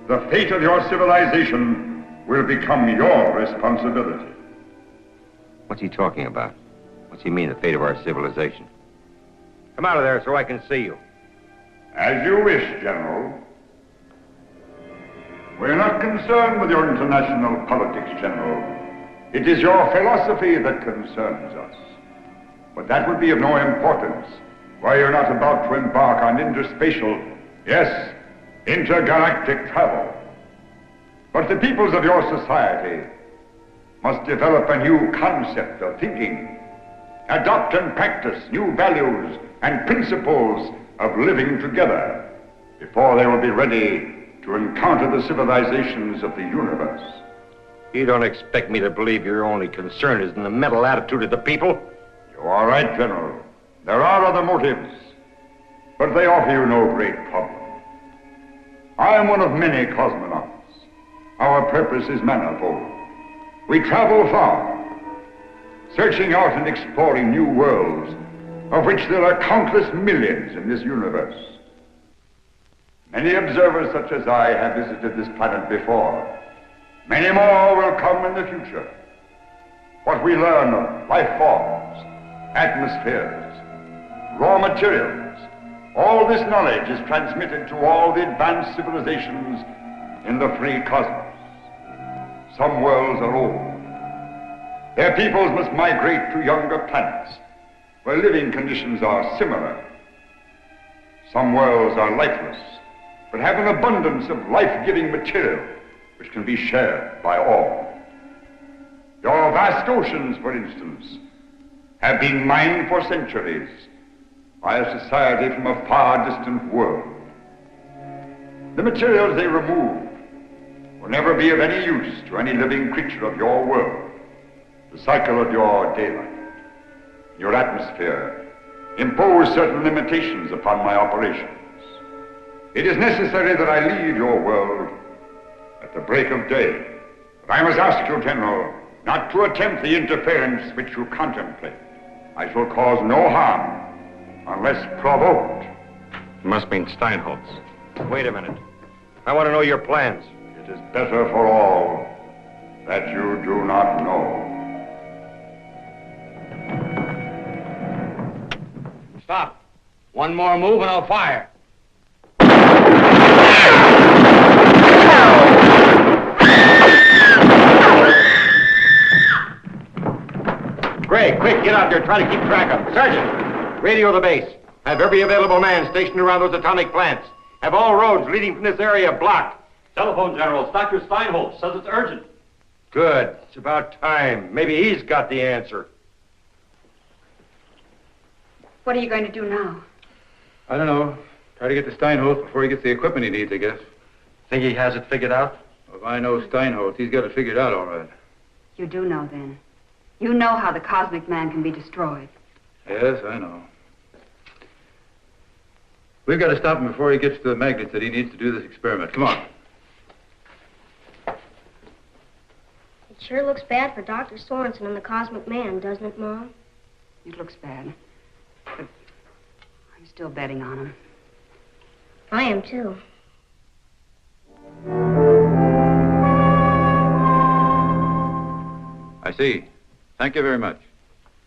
The fate of your civilization will become your responsibility. What's he talking about? What's he mean, the fate of our civilization? Come out of there so I can see you. As you wish, General. We're not concerned with your international politics, General. It is your philosophy that concerns us. But that would be of no importance while you're not about to embark on interspatial, yes, intergalactic travel. But the peoples of your society must develop a new concept of thinking, adopt and practice new values and principles of living together before they will be ready to encounter the civilizations of the universe. You don't expect me to believe your only concern is in the mental attitude of the people? You are right, General. There are other motives, but they offer you no great problem. I am one of many cosmonauts. Our purpose is manifold. We travel far, searching out and exploring new worlds, of which there are countless millions in this universe. Many observers such as I have visited this planet before. Many more will come in the future. What we learn of life forms, atmospheres, raw materials, all this knowledge is transmitted to all the advanced civilizations in the free cosmos. Some worlds are old. Their peoples must migrate to younger planets, where living conditions are similar. Some worlds are lifeless, but have an abundance of life-giving material which can be shared by all. Your vast oceans, for instance, have been mined for centuries by a society from a far distant world. The materials they remove will never be of any use to any living creature of your world. The cycle of your daylight, your atmosphere, impose certain limitations upon my operations. It is necessary that I leave your world at the break of day. But I must ask you, General, not to attempt the interference which you contemplate. I shall cause no harm unless provoked. You must mean Steinholtz. Wait a minute. I want to know your plans. It is better for all that you do not know. Stop. One more move and I'll fire. Gray, quick, get out there. Try to keep track of them. Sergeant, radio the base. Have every available man stationed around those atomic plants. Have all roads leading from this area blocked. Telephone, General. It's Dr. Steinholtz. Says it's urgent. Good. It's about time. Maybe he's got the answer. What are you going to do now? I don't know. Try to get to Steinholtz before he gets the equipment he needs, I guess. Think he has it figured out? Well, if I know Steinholtz, he's got it figured out all right. You do know, then. You know how the cosmic man can be destroyed. Yes, I know. We've got to stop him before he gets to the magnets that he needs to do this experiment. Come on. It sure looks bad for Dr. Sorensen and the cosmic man, doesn't it, Mom? It looks bad. But I'm still betting on him. I am, too. I see. Thank you very much.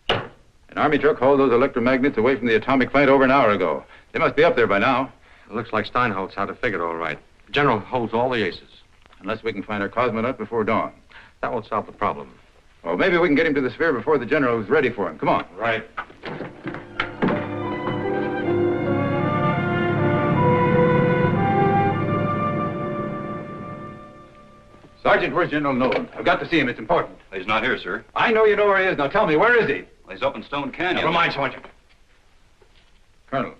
An army truck hauled those electromagnets away from the atomic plant over an hour ago. They must be up there by now. It looks like Steinholtz had it figured all right. The General holds all the aces. Unless we can find our cosmonaut before dawn. That won't solve the problem. Well, maybe we can get him to the sphere before the General is ready for him. Come on. Right. Sergeant, where's General Nolan? I've got to see him. It's important. He's not here, sir. I know you know where he is. Now tell me, where is he? Well, he's up in Stone Canyon. Never mind, Sergeant. Colonel,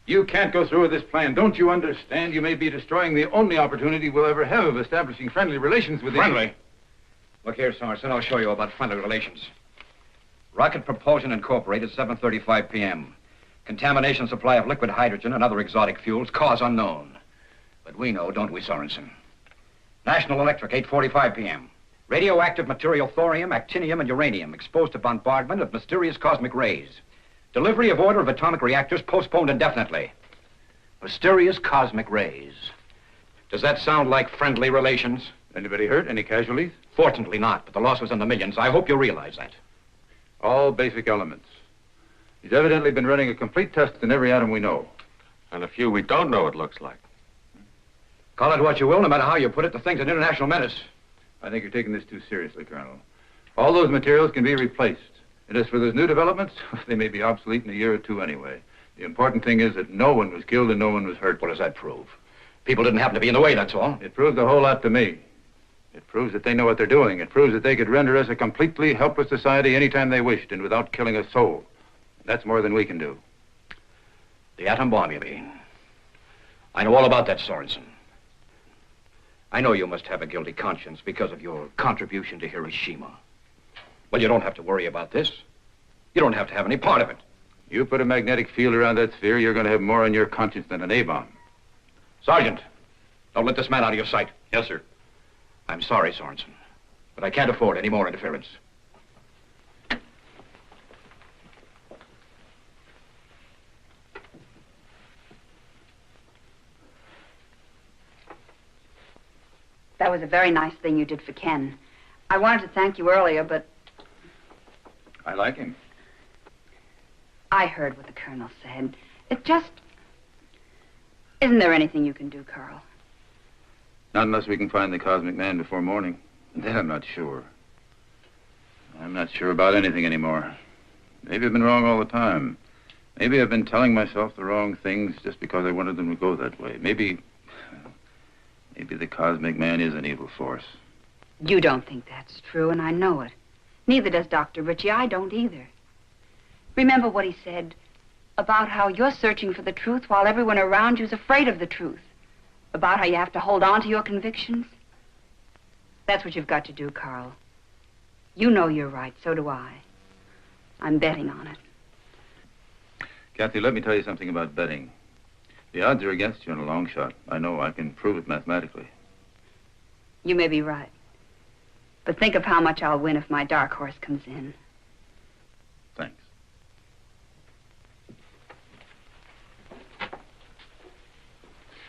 you can't go through with this plan. Don't you understand? You may be destroying the only opportunity we'll ever have of establishing friendly relations with Friendly? Look here, Sorensen, I'll show you about friendly relations. Rocket Propulsion Incorporated, 7:35 p.m. Contamination supply of liquid hydrogen and other exotic fuels, cause unknown. But we know, don't we, Sorensen? National Electric, 8:45 p.m. Radioactive material thorium, actinium, and uranium exposed to bombardment of mysterious cosmic rays. Delivery of order of atomic reactors postponed indefinitely. Mysterious cosmic rays. Does that sound like friendly relations? Anybody hurt? Any casualties? Fortunately not, but the loss was in the millions. I hope you realize that. All basic elements. He's evidently been running a complete test in every atom we know. And a few we don't know, it looks like. Call it what you will, no matter how you put it, the thing's an international menace. I think you're taking this too seriously, Colonel. All those materials can be replaced. And as for those new developments, they may be obsolete in a year or two anyway. The important thing is that no one was killed and no one was hurt. What does that prove? People didn't happen to be in the way, that's all. It proves a whole lot to me. It proves that they know what they're doing. It proves that they could render us a completely helpless society anytime they wished and without killing a soul. That's more than we can do. The atom bomb, you mean? I know all about that, Sorensen. I know you must have a guilty conscience because of your contribution to Hiroshima. Well, you don't have to worry about this. You don't have to have any part of it. You put a magnetic field around that sphere, you're going to have more on your conscience than an A-bomb. Sergeant, don't let this man out of your sight. Yes, sir. I'm sorry, Sorensen, but I can't afford any more interference. That was a very nice thing you did for Ken. I wanted to thank you earlier, but I like him. I heard what the Colonel said. It just... Isn't there anything you can do, Carl? Not unless we can find the cosmic man before morning. And then I'm not sure. I'm not sure about anything anymore. Maybe I've been wrong all the time. Maybe I've been telling myself the wrong things just because I wanted them to go that way. Maybe the cosmic man is an evil force. You don't think that's true, and I know it. Neither does Dr. Ritchie. I don't either. Remember what he said about how you're searching for the truth while everyone around you's afraid of the truth. About how you have to hold on to your convictions. That's what you've got to do, Carl. You know you're right, so do I. I'm betting on it. Kathy, let me tell you something about betting. The odds are against you in a long shot. I know. I can prove it mathematically. You may be right. But think of how much I'll win if my dark horse comes in. Thanks.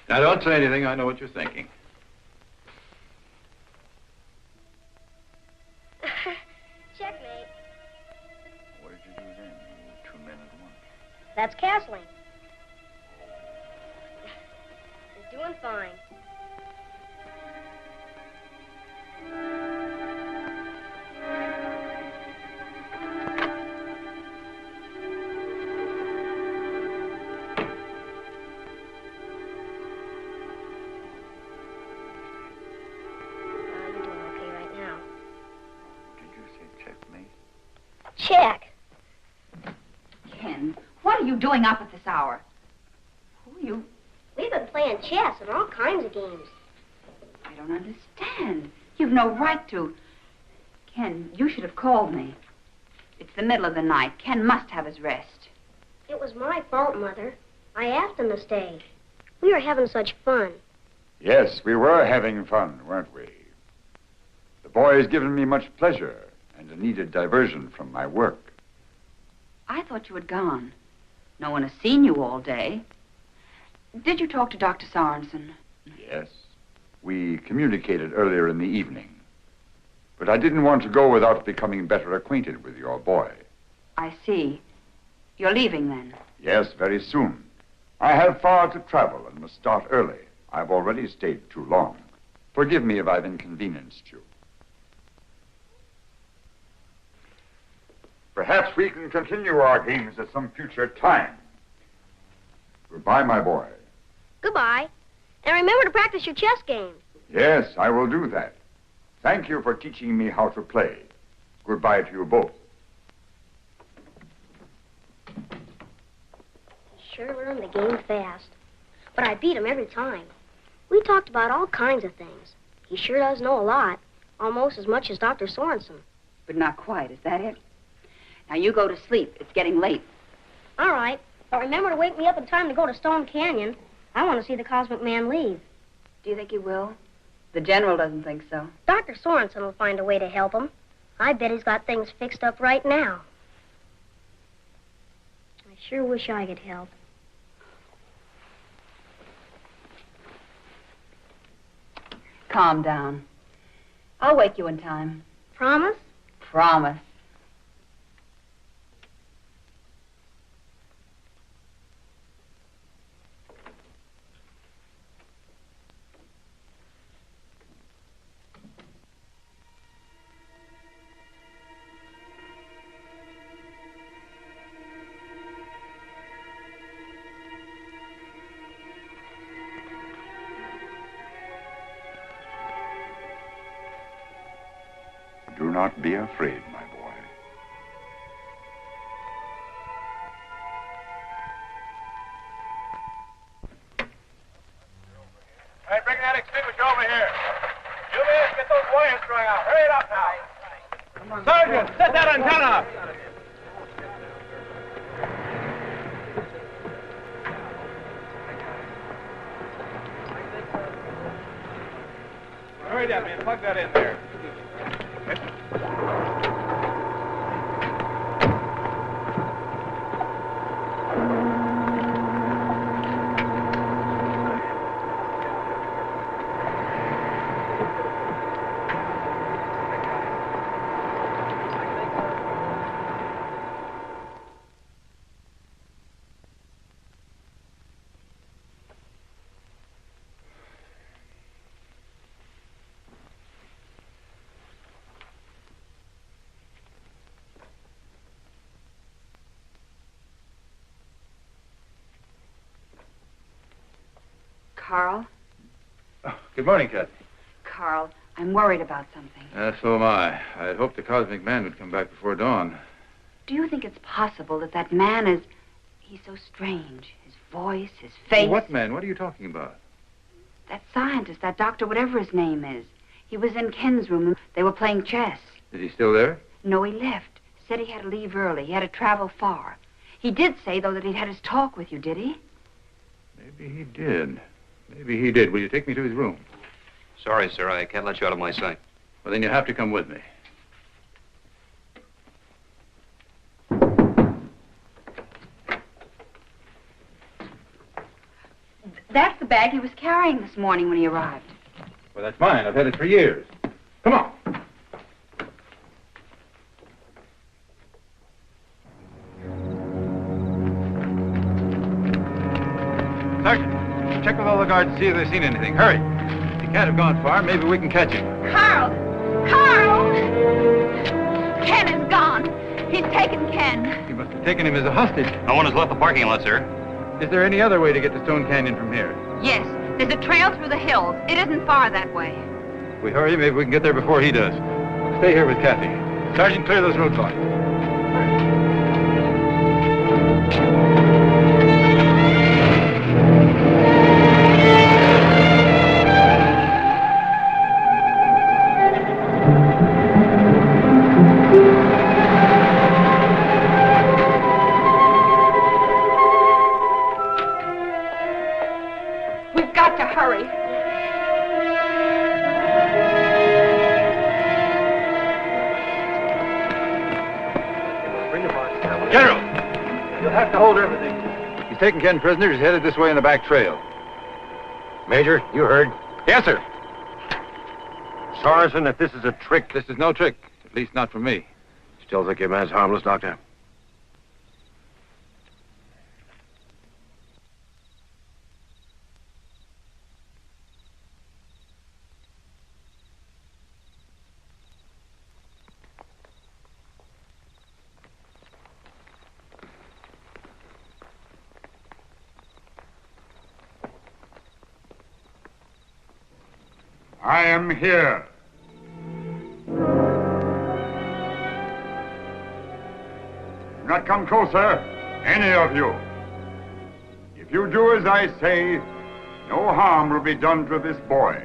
Now, don't say anything. I know what you're thinking. Checkmate. What did you do then? You were two men at once. That's castling. You're doing fine. Check. Ken, what are you doing up at this hour? Who are you? We've been playing chess and all kinds of games. I don't understand. You've no right to. Ken, you should have called me. It's the middle of the night. Ken must have his rest. It was my fault, Mother. I asked him to stay. We were having such fun. Yes, we were having fun, weren't we? The boy has given me much pleasure and a needed diversion from my work. I thought you had gone. No one has seen you all day. Did you talk to Dr. Sorensen? Yes. We communicated earlier in the evening. But I didn't want to go without becoming better acquainted with your boy. I see. You're leaving then? Yes, very soon. I have far to travel and must start early. I've already stayed too long. Forgive me if I've inconvenienced you. Perhaps we can continue our games at some future time. Goodbye, my boy. Goodbye. And remember to practice your chess game. Yes, I will do that. Thank you for teaching me how to play. Goodbye to you both. He sure learned the game fast. But I beat him every time. We talked about all kinds of things. He sure does know a lot. Almost as much as Dr. Sorensen. But not quite, is that it? Now you go to sleep. It's getting late. All right. But remember to wake me up in time to go to Stone Canyon. I want to see the Cosmic Man leave. Do you think he will? The General doesn't think so. Dr. Sorensen will find a way to help him. I bet he's got things fixed up right now. I sure wish I could help. Calm down. I'll wake you in time. Promise? Promise. Do not be afraid, my boy. Hey, bring that extinguisher over here. You men, get those wires strung out. Hurry it up now. Sergeant, set that antenna up. Hurry that, man. Plug that in there. Carl? Oh, good morning, Kathy. Carl, I'm worried about something. So am I. I'd hoped the cosmic man would come back before dawn. Do you think it's possible that that man is... He's so strange. His voice, his face... What man? What are you talking about? That scientist, that doctor, whatever his name is. He was in Ken's room and they were playing chess. Is he still there? No, he left. Said he had to leave early. He had to travel far. He did say, though, that he'd had his talk with you, did he? Maybe he did. Maybe he did. Will you take me to his room? Sorry, sir. I can't let you out of my sight. Well, then you have to come with me. That's the bag he was carrying this morning when he arrived. Well, that's mine. I've had it for years. Come on. Sergeant, check with all the guards to see if they've seen anything. Hurry. He can't have gone far. Maybe we can catch him. Carl! Carl! Ken is gone. He's taken Ken. He must have taken him as a hostage. No one has left the parking lot, sir. Is there any other way to get to Stone Canyon from here? Yes, there's a trail through the hills. It isn't far that way. If we hurry, maybe we can get there before he does. Stay here with Kathy. Sergeant, clear those roadblocks. We've got to hurry. General! You'll have to hold everything. He's taken Ken prisoner. He's headed this way in the back trail. Major, you heard. Yes, sir. Sorensen, if this is a trick... This is no trick. At least not for me. Still think your man's harmless, Doctor? I am here. Do not come closer, any of you. If you do as I say, no harm will be done to this boy.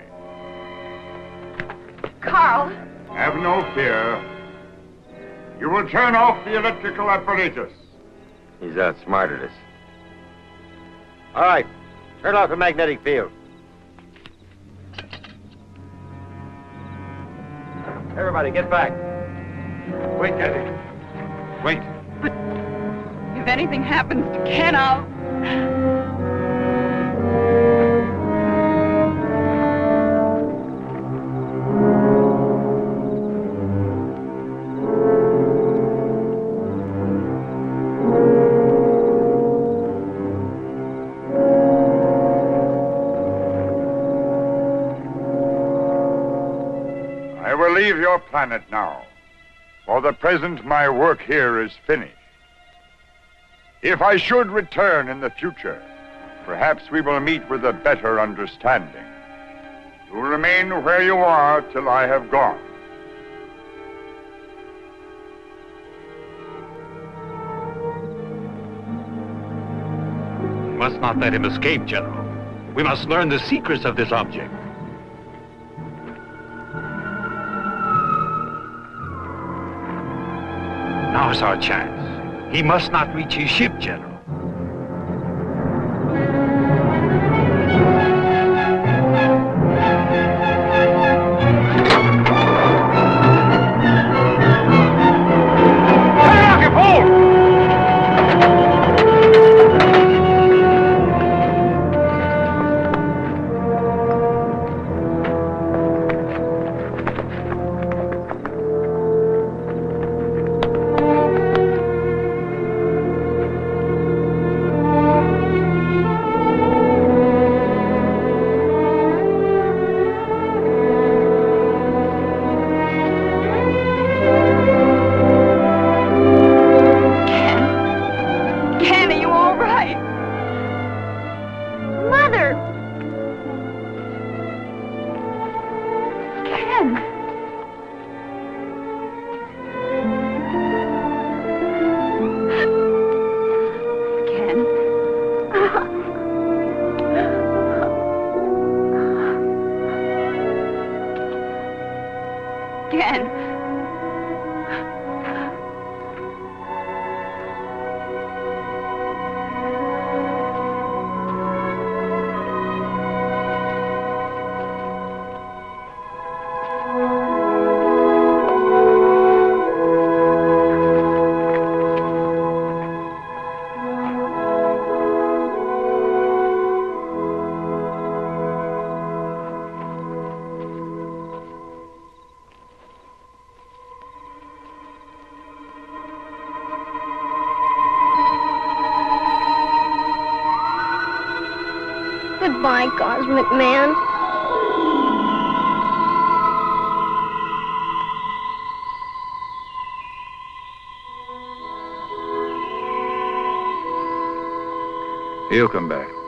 Carl! Have no fear. You will turn off the electrical apparatus. He's outsmarted us. All right. Turn off the magnetic field. Everybody, get back. Wait, Kathy. Wait. If anything happens to Ken, I'll... planet now. For the present, my work here is finished. If I should return in the future, perhaps we will meet with a better understanding. You will remain where you are till I have gone. We must not let him escape, General. We must learn the secrets of this object. Now's our chance. He must not reach his ship, General. Goodbye, Cosmic Man. He'll come back.